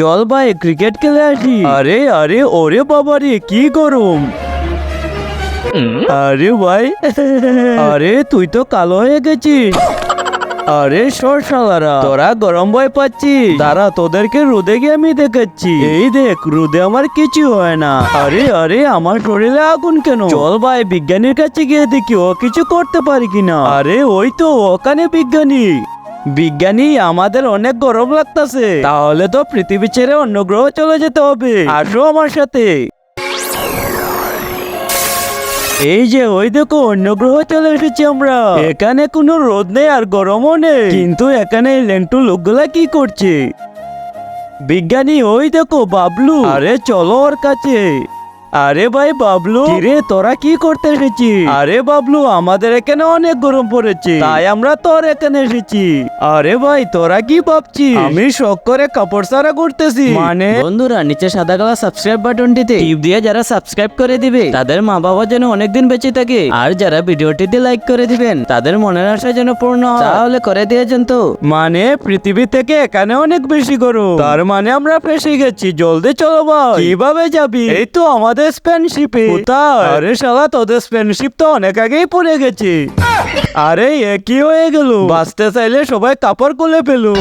চল ভাই ক্রিকেট খেলে আসি। আরে আরে ওরে বাবা রে কি গরম। আরে ভাই আরে তুই তো কালো হয়ে গেছিস। আরে সরসালারা তোরা গরম ভয় পাচ্ছিস, দাঁড়া তোদেরকে রোদে গিয়ে আমি দেখাচ্ছি। এই দেখ রোদে আমার কিছু হয় না। আরে আরে আমার শরীরে আগুন কেন? চল ভাই বিজ্ঞানীর কাছে গিয়ে দেখি ও কিছু করতে পারি কিনা। আরে ওই তো ওখানে বিজ্ঞানী। বিজ্ঞানী আমাদের অনেক গরম লাগতেছে, তাহলে তো পৃথিবী ছেড়ে অন্য গ্রহ চলে যেতে হবে। আসো আমার সাথে। এই যে ওই দেখো অন্য গ্রহ চলে এসেছি আমরা। এখানে কোনো রোদ নেই আর গরমও নেই, কিন্তু এখানে এই লেন্টু লোকগুলা কি করছে? বিজ্ঞানী ওই দেখো বাবলু। আরে চলো ওর কাছে। আরে ভাই বাবলু, কিরে তোরা কি করতে এসেছিস? আরে বাবলু আমাদের এখানে অনেক গরম পড়েছে, তাই আমরা তোর এখানে এসেছি। আরে ভাই তোরা কি ভাবছিস আমি শখ করে কাপড় সারা করতেছি? মানে বন্ধুরা নিচে সাদা কালার সাবস্ক্রাইব বাটনটিতে টিপ দিয়ে যারা সাবস্ক্রাইব করে দিবে তাদের মা বাবা যেন অনেকদিন বেঁচে থাকে, আর যারা ভিডিওটিতে লাইক করে দিবেন তাদের মনের আশা যেন পূর্ণ হয়, তাহলে করে দিয়েছেন তো। মানে পৃথিবী থেকে এখানে অনেক বেশি গরম, তার মানে আমরা ফেসে গেছি। জলদি চলো ভাই। কিভাবে যাবি? এই তো আমাদের স্পেনশিপে। কোথায়? আরে শালা তোদের স্পেনশিপ তো অনেক আগেই পড়ে গেছে। আরে এ কি হয়ে গেল? বাঁচতে চাইলে সবাই কাপড় খুলে ফেলো।